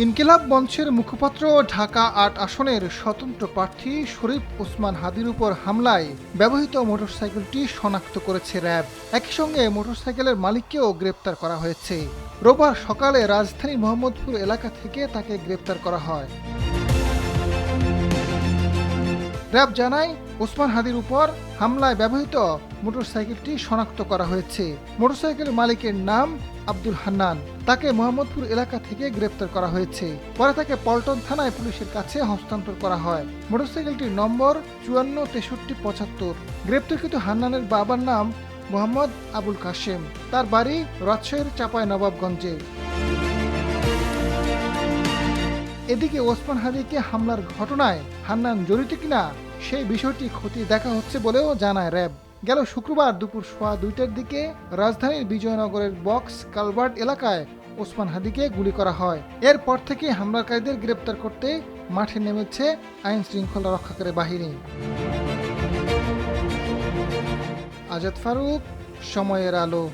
ইনকিলাব মঞ্চের মুখপাত্র ঢাকা ৮ আসনের স্বতন্ত্র প্রার্থী শরীফ ওসমান হাদির উপর হামলায় ব্যবহৃত মোটরসাইকেলটি শনাক্ত করেছে র্যাব। একই সঙ্গে মোটরসাইকেলের মালিককেও গ্রেপ্তার করা হয়েছে। রোববার সকালে রাজধানীর মোহাম্মদপুর এলাকা থেকে তাকে গ্রেপ্তার করা হয়। র্যাব জানায়, ওসমান হাদির উপর হামলায় ব্যবহৃত মোটরসাইকেলটি শনাক্ত করা হয়েছে। মোটরসাইকেলের মালিকের নাম আব্দুল হান্নান। তাকে মোহাম্মদপুর এলাকা থেকে গ্রেপ্তার করা হয়েছে। পরে তাকে পল্টন থানায় পুলিশের কাছে হস্তান্তর করা হয়। মোটরসাইকেলটির নম্বর 546375। গ্রেপ্তারকৃত হান্নানের বাবার নাম মোহাম্মদ আবুল কাশেম। তার বাড়ি রাজশাহীর চাঁপাইনবাবগঞ্জে। এদিকে ওসমান হাদিকে হামলার ঘটনায় হান্নান জড়িত কিনা সেই বিষয়টি খতিয়ে দেখা হচ্ছে বলেও জানায় র্যাব। গেল শুক্রবার দুপুর 2:15টার দিকে রাজধানীর বিজয়নগরের বক্স কালভার্ট এলাকায় ওসমান হাদিকে গুলি করা হয়। এরপর থেকে হামলাকারীদের গ্রেপ্তার করতে মাঠে নেমেছে আইন শৃঙ্খলা রক্ষাকারী বাহিনী। আজাদ ফারুক, সময়ের আলো।